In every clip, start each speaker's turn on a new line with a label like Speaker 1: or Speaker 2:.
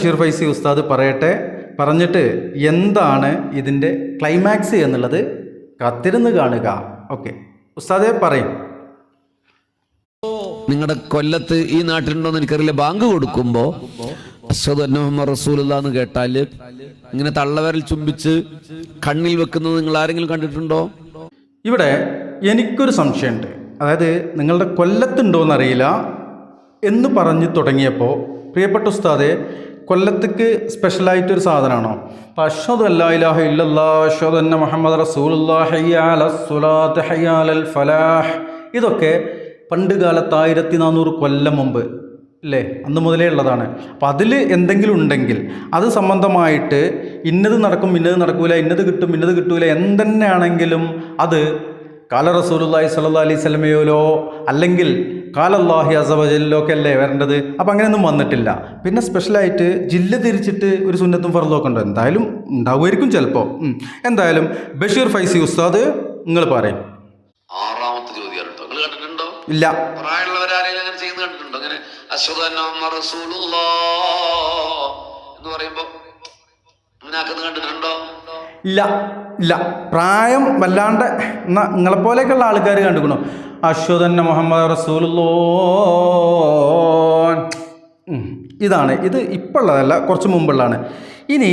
Speaker 1: ബഷീർ ഫൈസി ഉസ്താദ് പറഞ്ഞിട്ട് എന്താണ് ഇതിൻ്റെ ക്ലൈമാക്സ് എന്നുള്ളത് കാത്തിരുന്ന് കാണുക. ഓക്കെ, ഉസ്താദെ പറയും.
Speaker 2: നിങ്ങളുടെ കൊല്ലത്ത് ഈ നാട്ടിലുണ്ടോന്ന് എനിക്കറിയില്ല, ബാങ്ക് കൊടുക്കുമ്പോ അശ്ഹദു അന്ന മുഹമ്മദ് റസൂലുള്ളാഹി എന്ന് കേട്ടാല് ഇങ്ങനെ തള്ളവരൽ ചുംബിച്ച് കണ്ണിൽ വെക്കുന്നത് നിങ്ങൾ ആരെങ്കിലും കണ്ടിട്ടുണ്ടോ?
Speaker 1: ഇവിടെ എനിക്കൊരു സംശയമുണ്ട്. അതായത് നിങ്ങളുടെ കൊല്ലത്തുണ്ടോയെന്നറിയില്ല എന്ന് പറഞ്ഞ് തുടങ്ങിയപ്പോൾ പ്രിയപ്പെട്ട ഉസ്താദെ, കൊല്ലത്തേക്ക് സ്പെഷ്യലായിട്ടൊരു സാധനമാണോ? അപ്പോൾ അഷ്ഹദു അല്ലാ ഇലാഹ ഇല്ലല്ലാഹ് അഷ്ഹദു അന്ന മുഹമ്മദ് റസൂലുള്ളാഹി ഹയ്യ അലസ് സ്വലാത്ത് ഹയ്യ അലൽ ഫലാഹ്, ഇതൊക്കെ പണ്ട് കാലത്ത് 1400 കൊല്ലം മുമ്പ് അല്ലേ, അന്ന് മുതലേ ഉള്ളതാണ്. അപ്പം അതിൽ എന്തെങ്കിലും ഉണ്ടെങ്കിൽ അത് സംബന്ധമായിട്ട് ഇന്നത് നടക്കും, ഇന്നത് നടക്കൂല, ഇന്നത് കിട്ടും, ഇന്നത് കിട്ടൂല, എന്തെന്നെയാണെങ്കിലും അത് കാല റസൂലുള്ളാഹി സ്വല്ലല്ലാഹി അലൈഹി വസല്ലമയിലോ അല്ലെങ്കിൽ കാലല്ലാഹി അസ്സ വജല്ലോ ഒക്കെ അല്ലേ വരേണ്ടത്. അപ്പം അങ്ങനെയൊന്നും വന്നിട്ടില്ല. പിന്നെ സ്പെഷ്യലായിട്ട് ജില്ല തിരിച്ചിട്ട് ഒരു സുന്നത്തും ഫർളും ഒക്കെ ഉണ്ടോ? എന്തായാലും ഉണ്ടാവുമായിരിക്കും ചിലപ്പോൾ. എന്തായാലും ബഷീർ ഫൈസി ഉസ്താദ് നിങ്ങൾ പറയും.
Speaker 2: 6ാമത്തെ ചോദ്യം നിങ്ങൾ കണ്ടിട്ടുണ്ടോ?
Speaker 1: ഇല്ല.
Speaker 2: പ്രായമുള്ളവരാരെങ്കിലും അങ്ങനെ ചെയ്യുന്നത് കണ്ടിട്ടുണ്ടോ? അങ്ങനെ അശ്ഹദു അന്ന മുഹമ്മദ് റസൂലുള്ളാഹി എന്ന് പറയുമ്പോ അങ്ങനെയാക്കുന്നത് കണ്ടിട്ടുണ്ടോ?
Speaker 1: ഇല്ല ഇല്ല. പ്രായം വല്ലാണ്ട് എന്നാൽ നിങ്ങളെപ്പോലെയൊക്കെയുള്ള ആൾക്കാർ കണ്ടുക്കണോ? അഷ്ഹദു അന്ന മുഹമ്മദ് റസൂലുള്ളാഹി, ഇതാണ്. ഇത് ഇപ്പോൾ ഉള്ളതല്ല, കുറച്ച് മുമ്പുള്ളതാണ്. ഇനി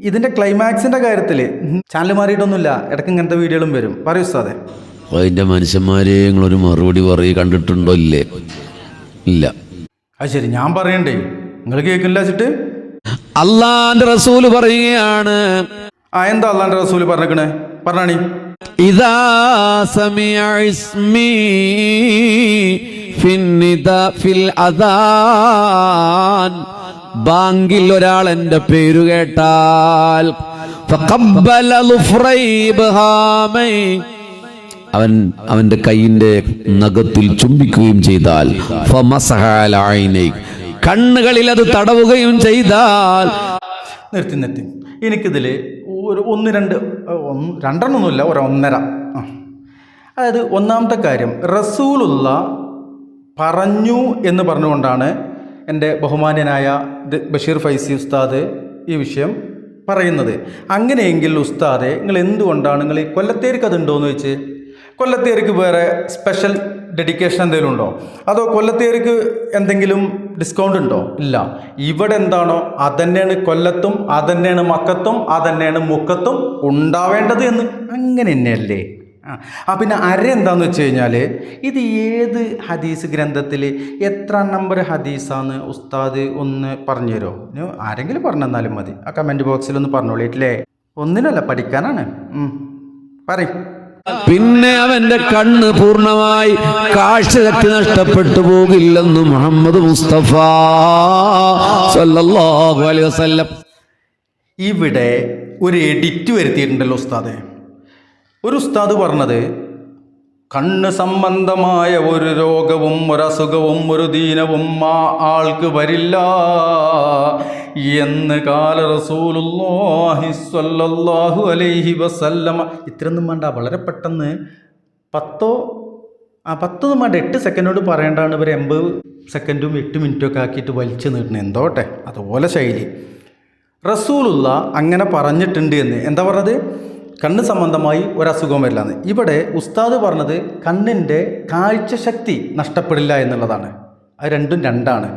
Speaker 1: ഇതിൻ്റെ ക്ലൈമാക്സിൻ്റെ കാര്യത്തിൽ ചാനൽ മാറിയിട്ടൊന്നുമില്ല, ഇടയ്ക്ക് ഇങ്ങനത്തെ വീഡിയോകളും വരും. പറയൂ ഉസ്താദെ.
Speaker 2: അതിന്റെ മനുഷ്യന്മാരെ നിങ്ങളൊരു മറുപടി കണ്ടിട്ടുണ്ടോ? ഇല്ലേ? ഇല്ല.
Speaker 1: അത് ശരി, ഞാൻ പറയണ്ടേ, നിങ്ങൾ കേൾക്കില്ല വെച്ചിട്ട്.
Speaker 2: അള്ളാന്റെ റസൂല് പറയുകയാണ്.
Speaker 1: എന്താ അള്ളാന്റെ റസൂല് പറഞ്ഞേ? പറഞ്ഞാണി.
Speaker 2: ഇദാ സമിഅ ഇസ്മി ഫിന്നിദാ ഫിൽ അദാൻ, ബാങ്കിൽ ഒരാൾ എൻ്റെ പേര് കേട്ടാൽ ഫഖബ്ബല ളുഫ്റൈ ബഹാമൈ, അവന്റെ കൈയിന്റെ നഖത്തിൽ ചുംബിക്കുകയും ചെയ്താൽ ഫമസഹ അലാ ഐനൈ, കണ്ണുകളിൽ അത് തടവുകയും ചെയ്താൽ.
Speaker 1: നിർത്തി. എനിക്കിതിൽ ഒരു രണ്ടെണ്ണമൊന്നുമില്ല, ഒരു 1.5. അതായത് ഒന്നാമത്തെ കാര്യം, റസൂലുള്ള പറഞ്ഞു എന്ന് പറഞ്ഞുകൊണ്ടാണ് എൻ്റെ ബഹുമാന്യനായ ബഷീർ ഫൈസി ഉസ്താദ് ഈ വിഷയം പറയുന്നത്. അങ്ങനെയെങ്കിൽ ഉസ്താദെ, നിങ്ങൾ എന്തുകൊണ്ടാണ് നിങ്ങൾ ഈ കൊല്ലത്തേർക്ക് അതുണ്ടോയെന്ന് വെച്ച്? കൊല്ലത്തേർക്ക് വേറെ സ്പെഷ്യൽ ഡെഡിക്കേഷൻ എന്തെങ്കിലും ഉണ്ടോ? അതോ കൊല്ലത്തേർക്ക് എന്തെങ്കിലും ഡിസ്കൗണ്ട് ഉണ്ടോ? ഇല്ല. ഇവിടെ എന്താണോ അതന്നെയാണ് കൊല്ലത്തും, അതന്നെയാണ് മക്കത്തും, അതന്നെയാണ് മുക്കത്തും ഉണ്ടാവേണ്ടത് എന്ന് അങ്ങനെ തന്നെയല്ലേ? പിന്നെ എന്താന്ന് വെച്ച് കഴിഞ്ഞാൽ, ഇത് ഏത് ഹദീസ് ഗ്രന്ഥത്തിൽ എത്ര നമ്പർ ഹദീസാന്ന് ഉസ്താദ് ഒന്ന് പറഞ്ഞു തരുമോ? ആരെങ്കിലും പറഞ്ഞു തന്നാലും മതി. ആ കമൻറ്റ് ബോക്സിലൊന്ന് പറഞ്ഞോളിട്ടില്ലേ. ഒന്നിനല്ല, പഠിക്കാനാണ്. പറയും.
Speaker 2: പിന്നെ അവന്റെ കണ്ണ് പൂർണ്ണമായി കാഴ്ചശക്തി നഷ്ടപ്പെട്ടു പോകില്ലെന്ന് മുഹമ്മദ് മുസ്തഫ സല്ലല്ലാഹു അലൈഹി വസല്ലം.
Speaker 1: ഇവിടെ ഒരു എഡിറ്റ് വരുത്തിയിട്ടുണ്ടല്ലോ ഉസ്താദെ. ഒരു ഉസ്താദ് പറഞ്ഞത്, കണ്ണ് സംബന്ധമായ ഒരു രോഗവും ഒരസുഖവും ഒരു ദീനവും ആ ആൾക്ക് വരില്ല എന്ന് കാല റസൂലുള്ളാഹി സ്വല്ലല്ലാഹു അലൈഹി വസല്ലമ. ഇത്രയൊന്നും വേണ്ട, വളരെ പെട്ടെന്ന് 10 വേണ്ട, 8 സെക്കൻഡോട് പറയേണ്ടതാണ് ഇവർ 80 സെക്കൻഡും 8 മിനിറ്റും ഒക്കെ ആക്കിയിട്ട് വലിച്ചു നീട്ടണം. എന്തോട്ടെ, അതുപോലെ ശൈലി. റസൂലുള്ള അങ്ങനെ പറഞ്ഞിട്ടുണ്ട് എന്ന്. എന്താ പറഞ്ഞത്? കണ്ണ് സംബന്ധമായി ഒരസുഖം വരില്ലാന്ന്. ഇവിടെ ഉസ്താദ് പറഞ്ഞത് കണ്ണിൻ്റെ കാഴ്ചശക്തി നഷ്ടപ്പെടില്ല എന്നുള്ളതാണ്. അത് രണ്ടും രണ്ടാണ്.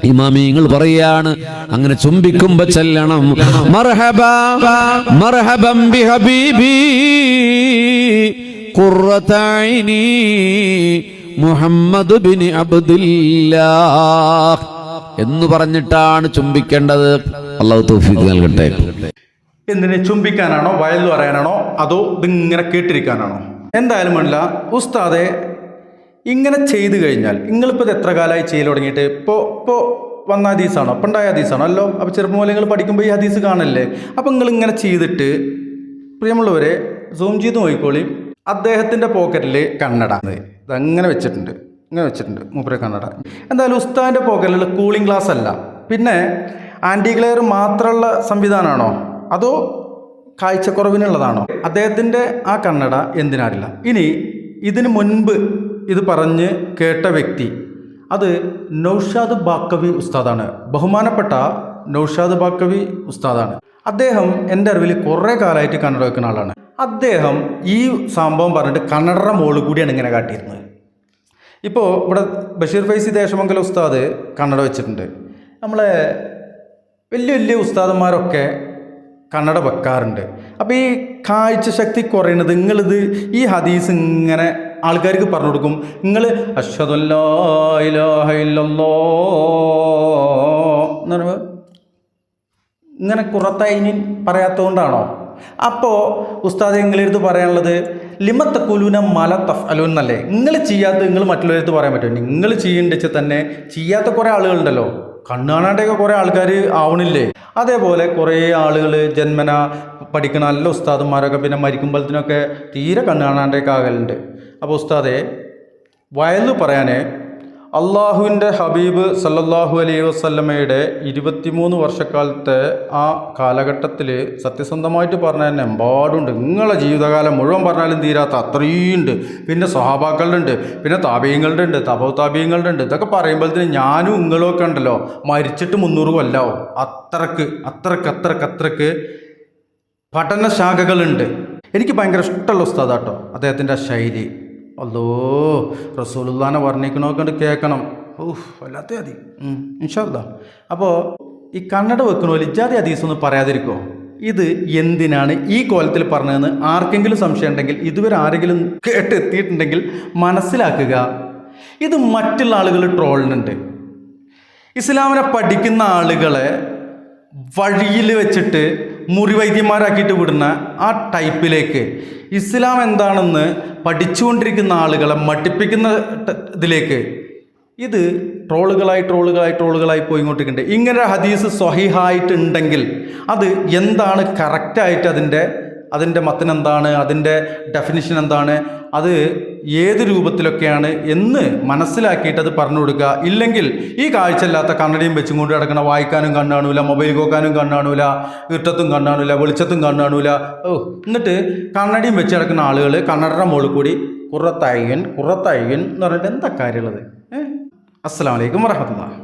Speaker 2: ഇമാമിങ്ങൾ പറയാണ്, അങ്ങനെ ചുംബിക്കുമ്പോ ചെല്ലണം മർഹബാ മർഹബൻ ബിഹബീബി ഖുർറത ഐനി മുഹമ്മദ് ബിൻ അബ്ദുല്ലാഹ് എന്ന് പറഞ്ഞിട്ടാണ് ചുംബിക്കേണ്ടത്. അല്ലാഹു തൗഫീഖ് നൽകട്ടെ.
Speaker 1: എന്തിനെ ചുംബിക്കാനാണോ, വയലു പറയാനാണോ, അതോ ഇതിങ്ങനെ കേട്ടിരിക്കാനാണോ? എന്തായാലും വേണ്ടില്ല ഉസ്താദെ. ഇങ്ങനെ ചെയ്തു കഴിഞ്ഞാൽ നിങ്ങളിപ്പോൾ ഇത് എത്ര കാലമായി ചെയ്യൽ തുടങ്ങിയിട്ട്? ഇപ്പോൾ വന്ന ഹദീസാണോ? അപ്പം ഉണ്ടായ ഹദീസാണോ? അല്ലോ. അപ്പോൾ ചെറുപ്പം പോലെ നിങ്ങൾ പഠിക്കുമ്പോൾ ഈ ഹദീസ് കാണല്ലേ. അപ്പം നിങ്ങളിങ്ങനെ ചെയ്തിട്ട് പ്രിയമുള്ളവരെ സൂം ചെയ്ത് നോക്കിക്കോളി. അദ്ദേഹത്തിൻ്റെ പോക്കറ്റിൽ കണ്ണട ഇതങ്ങനെ വെച്ചിട്ടുണ്ട്, മൂപ്പരെ കണ്ണട. എന്തായാലും ഉസ്താദിൻ്റെ പോക്കറ്റിലുള്ള കൂളിംഗ് ഗ്ലാസ് അല്ല, പിന്നെ ആൻറ്റി ഗ്ലെയർ മാത്രമുള്ള സംവിധാനമാണോ, അതോ കാഴ്ചക്കുറവിനുള്ളതാണോ? അദ്ദേഹത്തിൻ്റെ ആ കണ്ണട എന്തിനാറില്ല. ഇനി ഇതിന് മുൻപ് ഇത് പറഞ്ഞ് കേട്ട വ്യക്തി അത് നൗഷാദ് ബാക്കവി ഉസ്താദാണ്. ബഹുമാനപ്പെട്ട നൗഷാദ് ബാക്കവി ഉസ്താദാണ്. അദ്ദേഹം എൻ്റെ അറിവിൽ കുറേ കാലമായിട്ട് കന്നഡ വെക്കുന്ന ആളാണ്. അദ്ദേഹം ഈ സംഭവം പറഞ്ഞിട്ട് കന്നഡ മോള് കൂടിയാണ് ഇങ്ങനെ കാട്ടിയിരുന്നത്. ഇപ്പോൾ ഇവിടെ ബഷീർ ഫൈസി ദേശമംഗലം ഉസ്താദ് കന്നഡ വെച്ചിട്ടുണ്ട്. നമ്മളെ വലിയ വലിയ ഉസ്താദന്മാരൊക്കെ കന്നഡ വെക്കാറുണ്ട്. അപ്പോൾ ഈ കാഴ്ച ശക്തി കുറയുന്നത് നിങ്ങളിത് ഈ ഹദീസ് ഇങ്ങനെ ആൾക്കാർക്ക് പറഞ്ഞു കൊടുക്കും. നിങ്ങൾ അശ്ഹദു അല്ലാ ഇലാഹ ഇല്ലല്ലാഹ് എന്ന് പറയുമ്പോൾ ഇങ്ങനെ കുറത്തായി പറയാത്തതുകൊണ്ടാണോ? അപ്പോൾ ഉസ്താദ് നിങ്ങളെടുത്ത് പറയാനുള്ളത് ലിമത്തക്കുലൂന മല തഫ്അലൂൻ എന്നല്ലേ? നിങ്ങൾ ചെയ്യാത്ത നിങ്ങൾ മറ്റുള്ളവരടുത്ത് പറയാൻ പറ്റും. നിങ്ങൾ ചെയ്യേണ്ടിച്ച് തന്നെ ചെയ്യാത്ത കുറേ ആളുകളുണ്ടല്ലോ. കണ്ണ് കാണാണ്ടൊക്കെ കുറേ ആൾക്കാർ ആവണില്ലേ? അതേപോലെ കുറേ ആളുകൾ ജന്മന പഠിക്കുന്ന നല്ല ഉസ്താദന്മാരൊക്കെ പിന്നെ മരിക്കുമ്പോഴത്തേനൊക്കെ തീരെ കണ്ണ് കാണാണ്ടൊക്കെ ആകലുണ്ട്. അപ്പോൾ ഉസ്താദെ വയലു പറയാൻ അള്ളാഹുവിൻ്റെ ഹബീബ് സല്ലല്ലാഹു അലൈഹി വസല്ലമയുടെ 23 വർഷക്കാലത്തെ ആ കാലഘട്ടത്തിൽ സത്യസന്ധമായിട്ട് പറഞ്ഞാൽ എമ്പാടുണ്ട്. നിങ്ങളെ ജീവിതകാലം മുഴുവൻ പറഞ്ഞാലും തീരാത്ത അത്രയും ഉണ്ട്. പിന്നെ സ്വഹാബാക്കളുടെ ഉണ്ട്, പിന്നെ താബീങ്ങളുടെ ഉണ്ട്, താബീങ്ങളുടെ ഉണ്ട്. ഇതൊക്കെ പറയുമ്പോഴത്തേന് ഞാനും നിങ്ങളൊക്കെ ഉണ്ടല്ലോ മരിച്ചിട്ട് 300 കൊല്ലാവും. അത്രക്ക് പഠനശാഖകളുണ്ട്. എനിക്ക് ഭയങ്കര ഇഷ്ടമുള്ള ഉസ്താദാട്ടോ അദ്ദേഹത്തിൻ്റെ ശൈലി. അല്ലോ റസൂലുള്ളാഹിനെ വർണ്ണിക്കണമൊക്കെ ഉണ്ട്, കേൾക്കണം. വല്ലാത്ത മതി ഇൻഷാ അല്ലാ. അപ്പോൾ ഈ കന്നഡ വെക്കണമല്ലോ ഇജാതി ഹദീസൊന്നും പറയാതിരിക്കുമോ? ഇത് എന്തിനാണ് ഈ കോലത്തിൽ പറഞ്ഞതെന്ന് ആർക്കെങ്കിലും സംശയം ഉണ്ടെങ്കിൽ, ഇതുവരെ ആരെങ്കിലും കേട്ടെത്തിയിട്ടുണ്ടെങ്കിൽ മനസ്സിലാക്കുക. ഇത് മറ്റുള്ള ആളുകൾ ട്രോളിനുണ്ട്. ഇസ്ലാമിനെ പഠിക്കുന്ന ആളുകളെ വഴിയിൽ വെച്ചിട്ട് മുറിവൈദ്യന്മാരാക്കിയിട്ട് വിടുന്ന ആ ടൈപ്പിലേക്ക് ഇസ്ലാം എന്താണെന്ന് പഠിച്ചുകൊണ്ടിരിക്കുന്ന ആളുകളെ മട്ടിപ്പിക്കുന്ന ഇതിലേക്ക് ഇത് ട്രോളുകളായി പോയിക്കൊണ്ടിരിക്കുന്നുണ്ട്. ഇങ്ങനെ ഹദീസ് സ്വഹീഹായിട്ടുണ്ടെങ്കിൽ അത് എന്താണ് കറക്റ്റായിട്ട് അതിൻ്റെ മത്തൻ എന്താണ്, അതിൻ്റെ ഡെഫിനിഷൻ എന്താണ്, അത് ഏത് രൂപത്തിലൊക്കെയാണ് എന്ന് മനസ്സിലാക്കിയിട്ട് അത് പറഞ്ഞു കൊടുക്കുക. ഇല്ലെങ്കിൽ ഈ കാഴ്ചയില്ലാത്ത കണ്ണടയും വെച്ചും കൊണ്ട് കിടക്കണ വായിക്കാനും കണ്ണാണൂല, മൊബൈൽ നോക്കാനും കണ്ണാണൂല, ഇരുട്ടത്തും കണ്ണാണൂല, വെളിച്ചത്തും കണ്ണാണൂല. എന്നിട്ട് കണ്ണടയും വെച്ച് കിടക്കുന്ന ആളുകൾ കണ്ണടയുടെ മുകളിൽ കൂടി കുറത്തയ്യൻ എന്ന് പറഞ്ഞിട്ട് എന്താ കാര്യമുള്ളത്? അസ്സലാമു അലൈക്കും വറഹ്മത്തുള്ളാഹി.